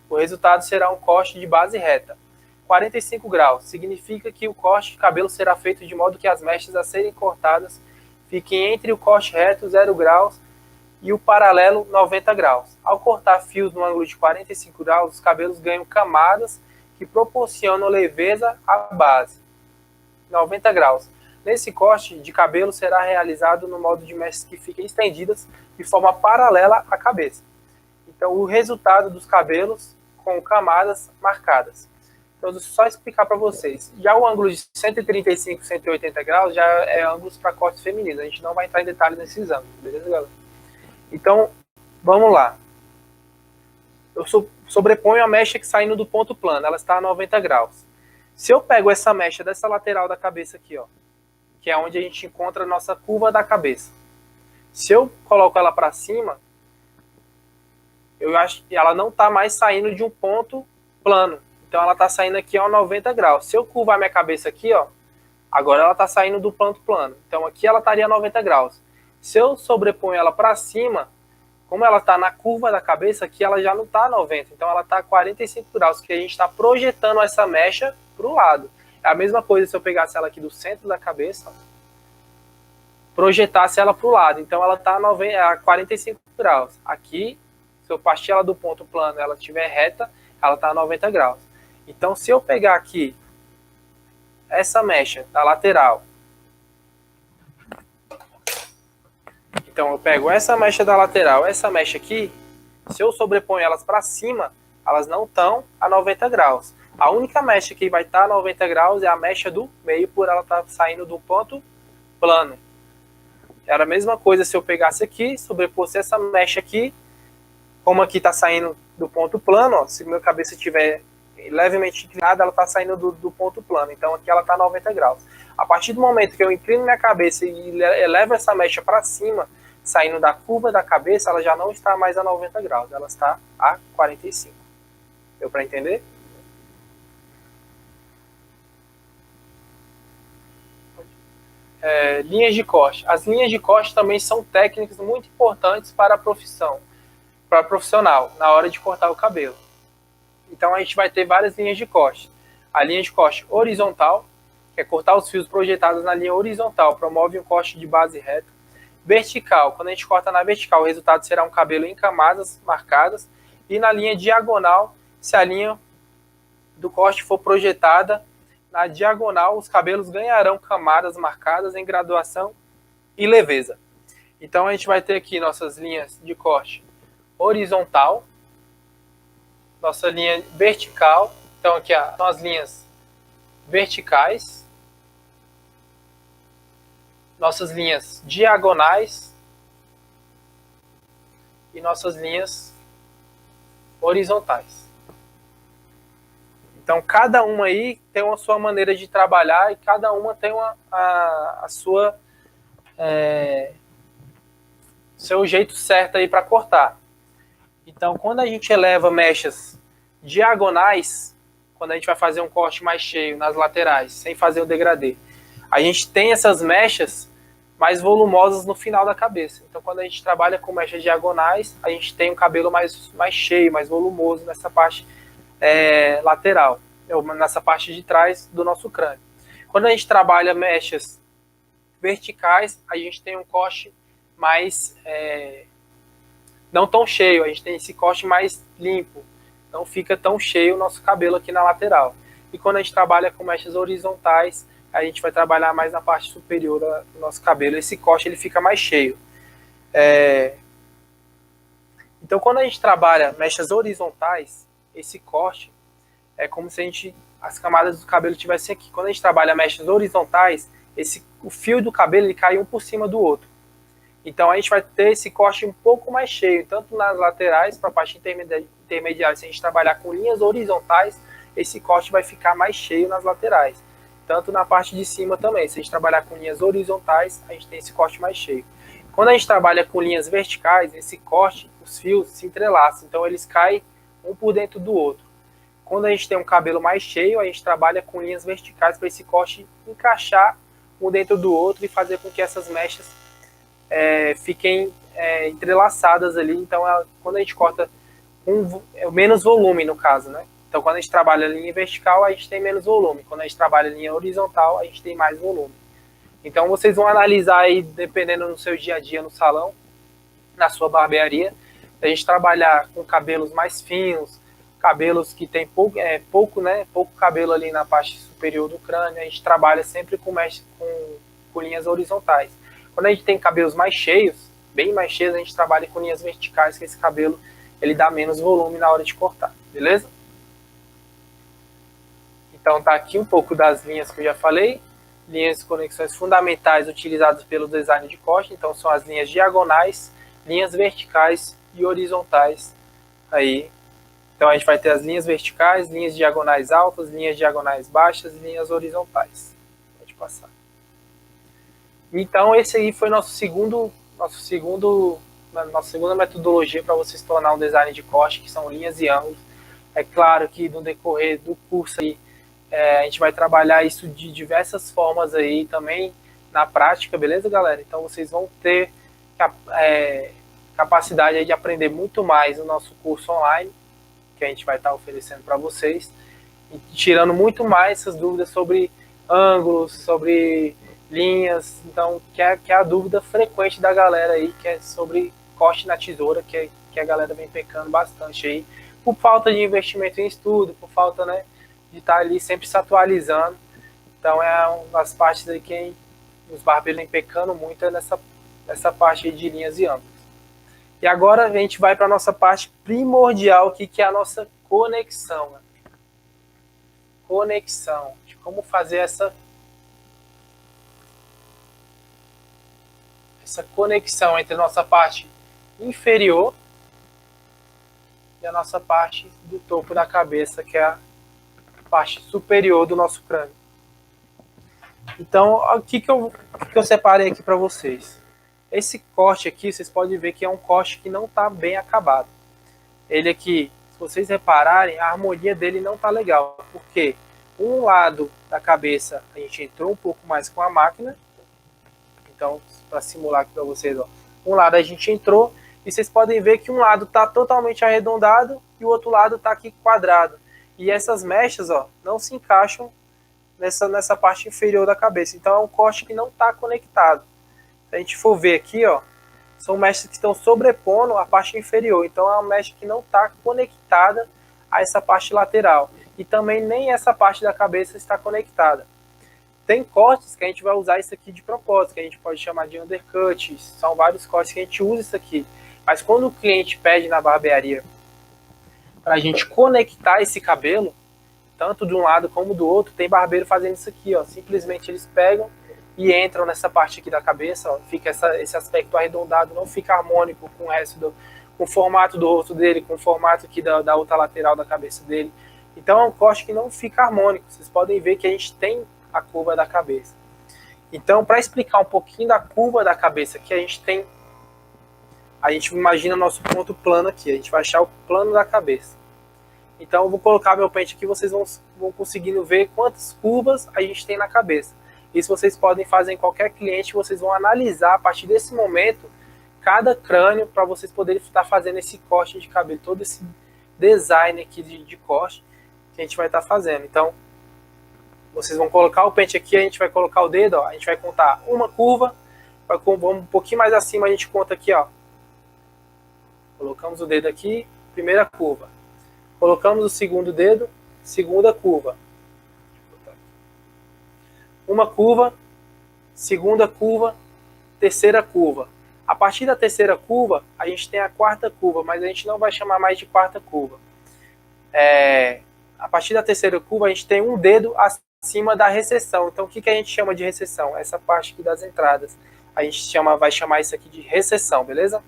O resultado será um corte de base reta. 45 graus significa que o corte de cabelo será feito de modo que as mechas a serem cortadas fiquem entre o corte reto 0 graus e o paralelo 90 graus. Ao cortar fios no ângulo de 45 graus, os cabelos ganham camadas que proporcionam leveza à base. 90 graus. Nesse corte de cabelo será realizado no modo de mechas que fiquem estendidas de forma paralela à cabeça. Então, o resultado dos cabelos com camadas marcadas. Então, deixa eu só explicar para vocês. Já o ângulo de 135, 180 graus já é ângulos para cortes femininos. A gente não vai entrar em detalhes nesses ângulos, beleza, galera? Então, vamos lá. Eu sobreponho a mecha que saindo do ponto plano. Ela está a 90 graus. Se eu pego essa mecha dessa lateral da cabeça aqui, ó, que é onde a gente encontra a nossa curva da cabeça. Se eu coloco ela para cima, eu acho que ela não está mais saindo de um ponto plano. Então ela está saindo aqui a 90 graus. Se eu curvar minha cabeça aqui, ó, agora ela está saindo do ponto plano. Então aqui ela estaria a 90 graus. Se eu sobreponho ela para cima, como ela está na curva da cabeça, aqui ela já não está a 90. Então ela está a 45 graus, que a gente está projetando essa mecha para o lado. É a mesma coisa se eu pegasse ela aqui do centro da cabeça, ó, projetasse ela para o lado. Então ela está a 45 graus. Aqui, se eu partir ela do ponto plano e ela estiver reta, ela está a 90 graus. Então se eu pegar aqui essa mecha da lateral, então eu pego essa mecha da lateral, essa mecha aqui, se eu sobreponho elas para cima, elas não estão a 90 graus. A única mecha que vai estar a 90 graus é a mecha do meio, por ela estar saindo do ponto plano. Era a mesma coisa se eu pegasse aqui, sobreposse essa mecha aqui, como aqui está saindo do ponto plano, ó, se minha cabeça estiver levemente inclinada, ela está saindo do ponto plano. Então aqui ela está a 90 graus. A partir do momento que eu inclino minha cabeça e elevo essa mecha para cima, saindo da curva da cabeça, ela já não está mais a 90 graus, ela está a 45. Deu para entender? Linhas de corte. As linhas de corte também são técnicas muito importantes para a profissão, para profissional, na hora de cortar o cabelo. Então a gente vai ter várias linhas de corte. A linha de corte horizontal, que é cortar os fios projetados na linha horizontal, promove um corte de base reta. Vertical, quando a gente corta na vertical, o resultado será um cabelo em camadas marcadas. E na linha diagonal, se a linha do corte for projetada na diagonal, os cabelos ganharão camadas marcadas em graduação e leveza. Então a gente vai ter aqui nossas linhas de corte horizontal, nossa linha vertical. Então aqui são as linhas verticais, nossas linhas diagonais e nossas linhas horizontais. Então cada uma aí tem a sua maneira de trabalhar e cada uma tem a sua seu jeito certo aí para cortar. Então quando a gente eleva mechas diagonais, quando a gente vai fazer um corte mais cheio nas laterais, sem fazer o degradê, a gente tem essas mechas mais volumosas no final da cabeça. Então quando a gente trabalha com mechas diagonais, a gente tem um cabelo mais cheio, mais volumoso nessa parte lateral, nessa parte de trás do nosso crânio. Quando a gente trabalha mechas verticais, a gente tem um corte mais não tão cheio, a gente tem esse corte mais limpo, não fica tão cheio o nosso cabelo aqui na lateral. E quando a gente trabalha com mechas horizontais, a gente vai trabalhar mais na parte superior do nosso cabelo, esse corte ele fica mais cheio. Então quando a gente trabalha mechas horizontais, esse corte é como se as camadas do cabelo estivessem aqui. Quando a gente trabalha mechas horizontais, o fio do cabelo ele cai um por cima do outro. Então a gente vai ter esse corte um pouco mais cheio, tanto nas laterais, para a parte intermediária, se a gente trabalhar com linhas horizontais, esse corte vai ficar mais cheio nas laterais. Tanto na parte de cima também, se a gente trabalhar com linhas horizontais, a gente tem esse corte mais cheio. Quando a gente trabalha com linhas verticais, esse corte, os fios se entrelaçam, então eles caem um por dentro do outro. Quando a gente tem um cabelo mais cheio, a gente trabalha com linhas verticais para esse corte encaixar um dentro do outro e fazer com que essas mechas fiquem entrelaçadas ali. Então, quando a gente corta menos volume, no caso, né? Então, quando a gente trabalha a linha vertical, a gente tem menos volume. Quando a gente trabalha a linha horizontal, a gente tem mais volume. Então, vocês vão analisar aí, dependendo do seu dia a dia no salão, na sua barbearia, a gente trabalhar com cabelos mais finos, cabelos que tem pouco cabelo ali na parte superior do crânio, a gente trabalha sempre com linhas horizontais. Quando a gente tem cabelos mais cheios, bem mais cheios, a gente trabalha com linhas verticais, que esse cabelo ele dá menos volume na hora de cortar, beleza? Então tá aqui um pouco das linhas que eu já falei, linhas de conexões fundamentais utilizadas pelo design de corte. Então são as linhas diagonais, linhas verticais e horizontais aí. Então a gente vai ter as linhas verticais, linhas diagonais altas, linhas diagonais baixas e linhas horizontais. Pode passar. Então esse aí foi nossa segunda metodologia para vocês tornar um design de corte, que são linhas e ângulos. É claro que no decorrer do curso aí, a gente vai trabalhar isso de diversas formas aí também na prática, beleza, galera? Então vocês vão ter capacidade aí de aprender muito mais no nosso curso online, que a gente vai estar oferecendo para vocês, e tirando muito mais essas dúvidas sobre ângulos, sobre linhas, então que é a dúvida frequente da galera aí, que é sobre corte na tesoura, que a galera vem pecando bastante aí, por falta de investimento em estudo, por falta, né, de estar ali sempre se atualizando. Então é uma das partes aí que os barbeiros vem pecando muito, é nessa parte aí de linhas e ângulos. E agora a gente vai para a nossa parte primordial, que é a nossa conexão. Né? Conexão, de como fazer essa conexão entre a nossa parte inferior e a nossa parte do topo da cabeça, que é a parte superior do nosso crânio. Então, o que eu separei aqui para vocês? Esse corte aqui, vocês podem ver que é um corte que não está bem acabado. Ele aqui, se vocês repararem, a harmonia dele não está legal, porque um lado da cabeça a gente entrou um pouco mais com a máquina. Então, para simular aqui para vocês, ó, um lado a gente entrou e vocês podem ver que um lado está totalmente arredondado e o outro lado está aqui quadrado. E essas mechas, ó, não se encaixam nessa parte inferior da cabeça. Então é um corte que não está conectado. Se a gente for ver aqui, ó, são mechas que estão sobrepondo a parte inferior. Então é uma mecha que não está conectada a essa parte lateral. E também nem essa parte da cabeça está conectada. Tem cortes que a gente vai usar isso aqui de propósito, que a gente pode chamar de undercut. São vários cortes que a gente usa isso aqui. Mas quando o cliente pede na barbearia para a gente conectar esse cabelo, tanto de um lado como do outro, tem barbeiro fazendo isso aqui, ó. Simplesmente eles pegam e entram nessa parte aqui da cabeça, ó. Fica esse aspecto arredondado, não fica harmônico com o resto com o formato do rosto dele, com o formato aqui da outra lateral da cabeça dele. Então é um corte que não fica harmônico. Vocês podem ver que a gente tem a curva da cabeça. Então, para explicar um pouquinho da curva da cabeça que a gente imagina nosso ponto plano aqui, a gente vai achar o plano da cabeça. Então eu vou colocar meu pente aqui, vocês vão conseguindo ver quantas curvas a gente tem na cabeça. Isso vocês podem fazer em qualquer cliente, vocês vão analisar a partir desse momento cada crânio para vocês poderem estar fazendo esse corte de cabelo, todo esse design aqui de corte que a gente vai estar fazendo. Então vocês vão colocar o pente aqui, a gente vai colocar o dedo, ó, a gente vai contar uma curva, vamos um pouquinho mais acima, a gente conta aqui, ó. Colocamos o dedo aqui, primeira curva. Colocamos o segundo dedo, segunda curva. Uma curva, segunda curva, terceira curva. A partir da terceira curva, a gente tem a quarta curva, mas a gente não vai chamar mais de quarta curva. A partir da terceira curva, a gente tem um dedo acima da recessão. Então, o que a gente chama de recessão? Essa parte aqui das entradas. A gente vai chamar isso aqui de recessão, beleza?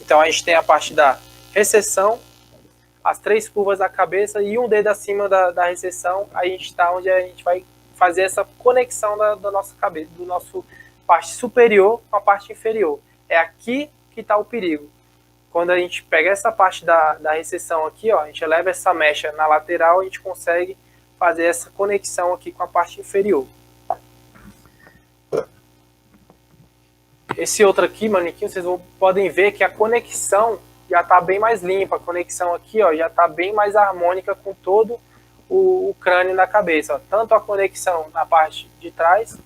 Então, a gente tem a parte da recessão, as três curvas da cabeça e um dedo acima da recessão. A gente está onde a gente vai fazer essa conexão da nossa cabeça, do nosso parte superior com a parte inferior. É aqui que está o perigo. Quando a gente pega essa parte da recessão aqui, ó, a gente eleva essa mecha na lateral, a gente consegue fazer essa conexão aqui com a parte inferior. Esse outro aqui, manequim, vocês podem ver que a conexão já está bem mais limpa. A conexão aqui, ó, já está bem mais harmônica com todo o crânio na cabeça. Ó. Tanto a conexão na parte de trás,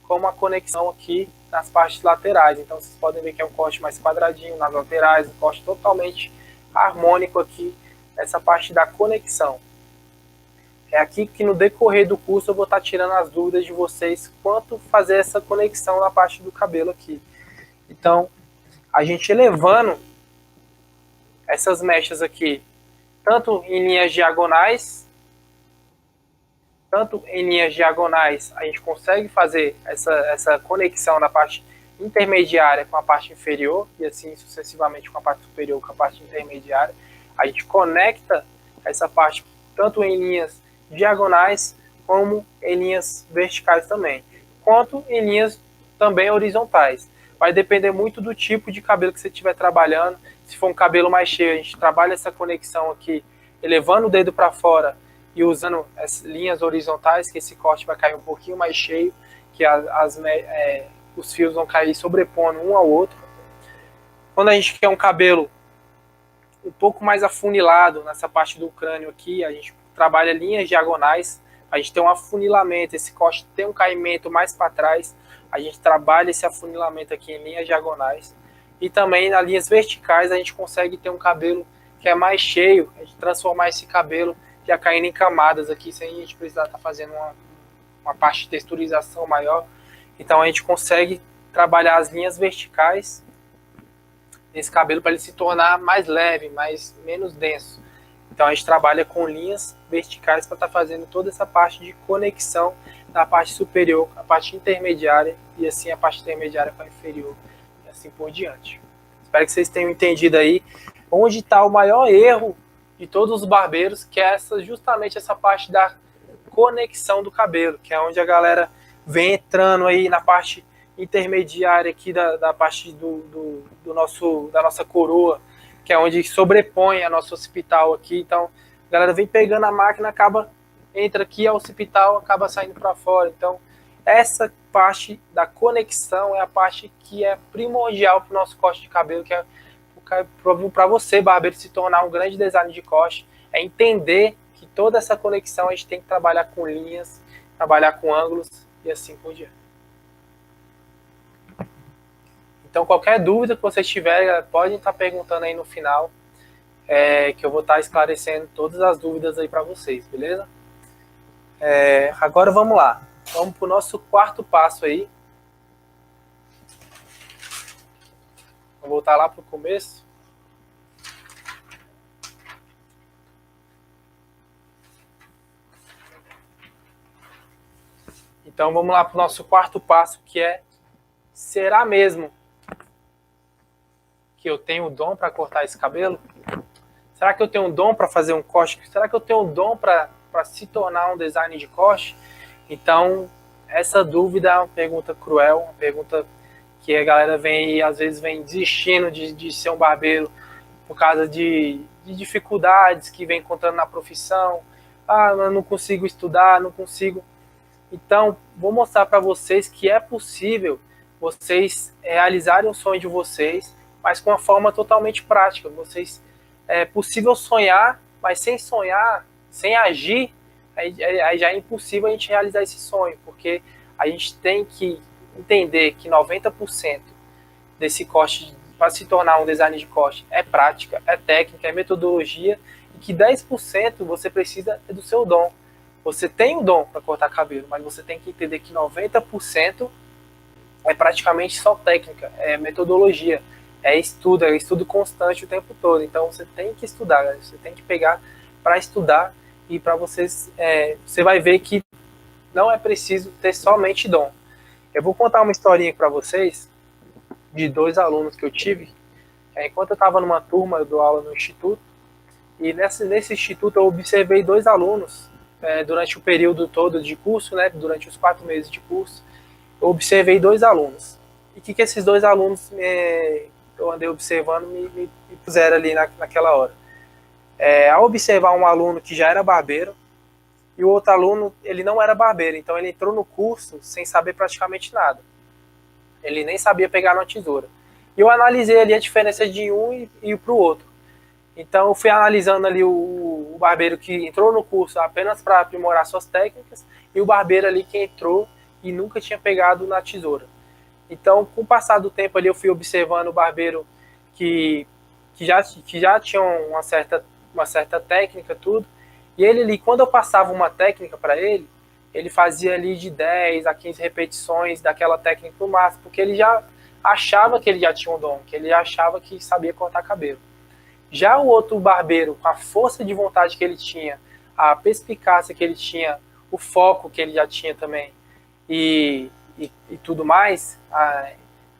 como a conexão aqui nas partes laterais. Então vocês podem ver que é um corte mais quadradinho nas laterais, um corte totalmente harmônico aqui, essa parte da conexão. É aqui que no decorrer do curso eu vou estar tirando as dúvidas de vocês quanto fazer essa conexão na parte do cabelo aqui. Então, a gente elevando essas mechas aqui, tanto em linhas diagonais, a gente consegue fazer essa conexão na parte intermediária com a parte inferior, e assim sucessivamente com a parte superior com a parte intermediária. A gente conecta essa parte tanto em linhas diagonais como em linhas verticais também, quanto em linhas também horizontais. Vai depender muito do tipo de cabelo que você estiver trabalhando. Se for um cabelo mais cheio, a gente trabalha essa conexão aqui elevando o dedo para fora e usando as linhas horizontais, que esse corte vai cair um pouquinho mais cheio, que os fios vão cair sobrepondo um ao outro. Quando a gente quer um cabelo um pouco mais afunilado nessa parte do crânio aqui, a gente trabalha linhas diagonais, a gente tem um afunilamento, esse corte tem um caimento mais para trás, a gente trabalha esse afunilamento aqui em linhas diagonais. E também nas linhas verticais a gente consegue ter um cabelo que é mais cheio, a gente transformar esse cabelo já caindo em camadas aqui, sem a gente precisar estar fazendo uma parte de texturização maior. Então a gente consegue trabalhar as linhas verticais nesse cabelo para ele se tornar mais leve, menos denso. Então a gente trabalha com linhas verticais para estar fazendo toda essa parte de conexão da parte superior, a parte intermediária, e assim a parte intermediária com a inferior, e assim por diante. Espero que vocês tenham entendido aí onde está o maior erro de todos os barbeiros, que é justamente essa parte da conexão do cabelo, que é onde a galera vem entrando aí na parte intermediária aqui da parte da nossa coroa, que é onde sobrepõe a nosso occipital aqui. Então a galera vem pegando a máquina, entra aqui ao occipital, acaba saindo para fora. Então essa parte da conexão é a parte que é primordial para o nosso corte de cabelo, que é para você, barbeiro, se tornar um grande design de corte, é entender que toda essa conexão a gente tem que trabalhar com linhas, trabalhar com ângulos e assim por diante. Então qualquer dúvida que vocês tiverem, podem estar perguntando aí no final, que eu vou estar esclarecendo todas as dúvidas aí para vocês, beleza? Agora vamos lá, vamos para o nosso quarto passo aí. Vou voltar lá para o começo. Então vamos lá para o nosso quarto passo, que é: será mesmo que eu tenho o dom para cortar esse cabelo? Será que eu tenho um dom para fazer um corte? Será que eu tenho um dom para se tornar um design de corte? Então essa dúvida é uma pergunta cruel, uma pergunta que a galera às vezes vem desistindo de ser um barbeiro por causa de dificuldades que vem encontrando na profissão. Eu não consigo estudar, não consigo. Então, vou mostrar para vocês que é possível vocês realizarem o sonho de vocês, mas com uma forma totalmente prática. É possível sonhar, mas sem sonhar, sem agir, aí já é impossível a gente realizar esse sonho, porque a gente tem que entender que 90% desse corte, para se tornar um design de corte, é prática, é técnica, é metodologia, e que 10% você precisa do seu dom. Você tem o dom para cortar cabelo, mas você tem que entender que 90% é praticamente só técnica, é metodologia, é estudo constante o tempo todo. Então você tem que estudar, galera. Você tem que pegar para estudar, e para vocês, você vai ver que não é preciso ter somente dom. Eu vou contar uma historinha para vocês de 2 alunos que eu tive. Enquanto eu estava numa turma, eu dou aula no instituto, e nesse instituto eu observei 2 alunos durante o período todo de curso, né, durante os 4 meses de curso. Eu observei 2 alunos. E o que esses 2 alunos eu andei observando me puseram ali naquela hora? Ao observar um aluno que já era barbeiro, e o outro aluno, ele não era barbeiro, então ele entrou no curso sem saber praticamente nada. Ele nem sabia pegar uma tesoura. E eu analisei ali a diferença de um e para o outro. Então eu fui analisando ali o barbeiro que entrou no curso apenas para aprimorar suas técnicas, e o barbeiro ali que entrou e nunca tinha pegado na tesoura. Então, com o passar do tempo ali, eu fui observando o barbeiro que já tinha uma certa técnica, tudo. E ele ali, quando eu passava uma técnica para ele, ele fazia ali de 10 a 15 repetições daquela técnica no máximo, porque ele já achava que ele já tinha um dom, que ele já achava que sabia cortar cabelo. Já o outro barbeiro, com a força de vontade que ele tinha, a perspicácia que ele tinha, o foco que ele já tinha também, e tudo mais,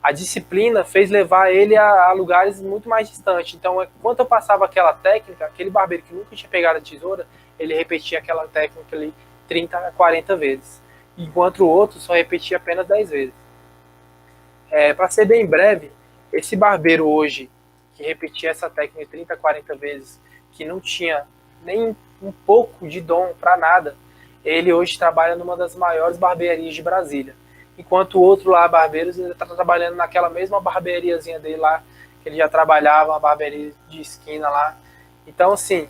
a disciplina fez levar ele a lugares muito mais distantes. Então, enquanto eu passava aquela técnica, aquele barbeiro que nunca tinha pegado a tesoura, ele repetia aquela técnica ali 30 a 40 vezes, enquanto o outro só repetia apenas 10 vezes. Para ser bem breve, esse barbeiro hoje, que repetia essa técnica 30 a 40 vezes, que não tinha nem um pouco de dom para nada, ele hoje trabalha numa das maiores barbearias de Brasília. Enquanto o outro lá, Barbeiros, ele está trabalhando naquela mesma barbeariazinha dele lá, que ele já trabalhava, uma barbearia de esquina lá. Então, assim,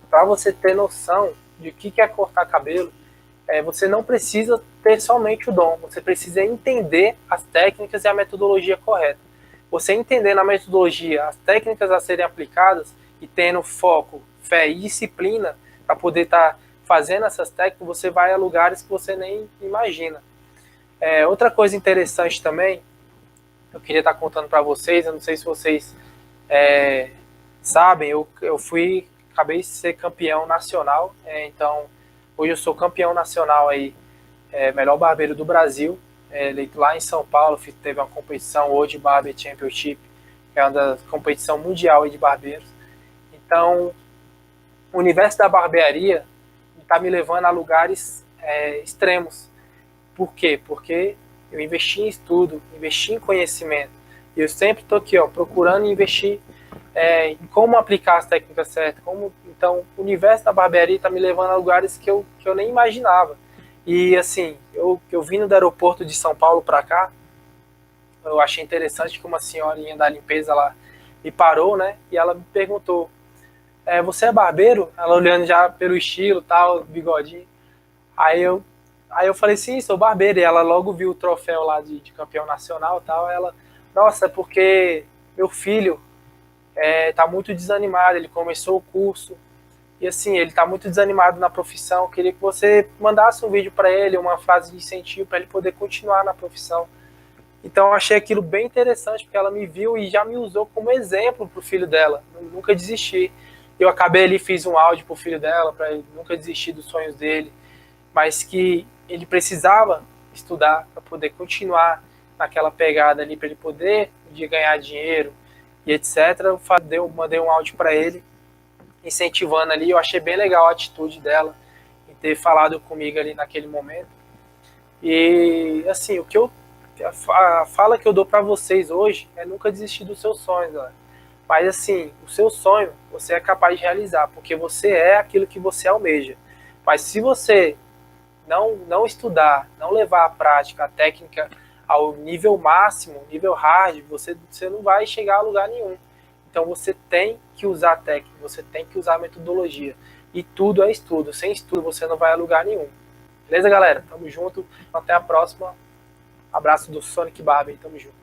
para você ter noção de o que é cortar cabelo, você não precisa ter somente o dom, você precisa entender as técnicas e a metodologia correta. Você entendendo a metodologia, as técnicas a serem aplicadas e tendo foco, fé e disciplina para poder estar fazendo essas técnicas, você vai a lugares que você nem imagina. Outra coisa interessante também, eu queria estar contando para vocês, eu não sei se vocês sabem, eu acabei de ser campeão nacional, então hoje eu sou campeão nacional aí, melhor barbeiro do Brasil, eleito lá em São Paulo, teve uma competição hoje, Barber Championship, que é uma competição mundial aí de barbeiros. Então, o universo da barbearia está me levando a lugares extremos. Por quê? Porque eu investi em estudo, investi em conhecimento. E eu sempre estou aqui, procurando investir em como aplicar as técnicas certas. Então, o universo da barbearia está me levando a lugares que eu nem imaginava. E assim, eu vindo do aeroporto de São Paulo para cá, eu achei interessante que uma senhorinha da limpeza lá me parou, né? E ela me perguntou, você é barbeiro? Ela olhando já pelo estilo, tal, bigodinho. Aí eu falei, sim, sou barbeiro. E ela logo viu o troféu lá de campeão nacional e tal. Ela, nossa, porque meu filho tá muito desanimado, ele começou o curso. E assim, ele tá muito desanimado na profissão. Queria que você mandasse um vídeo para ele, uma frase de incentivo para ele poder continuar na profissão. Então eu achei aquilo bem interessante, porque ela me viu e já me usou como exemplo pro filho dela. Nunca desistir. Eu acabei ali, fiz um áudio pro filho dela, para ele nunca desistir dos sonhos dele, mas que ele precisava estudar para poder continuar naquela pegada ali, para ele poder de ganhar dinheiro e etc. Eu mandei um áudio para ele, incentivando ali. Eu achei bem legal a atitude dela em ter falado comigo ali naquele momento. E assim, a fala que eu dou para vocês hoje é nunca desistir dos seus sonhos, galera. Mas assim, o seu sonho você é capaz de realizar, porque você é aquilo que você almeja. Mas se você não estudar, não levar à prática a técnica ao nível máximo, nível hard, você não vai chegar a lugar nenhum. Então você tem que usar a técnica, você tem que usar a metodologia. E tudo é estudo. Sem estudo você não vai a lugar nenhum. Beleza, galera? Tamo junto. Até a próxima. Abraço do Sonic Barber. Tamo junto.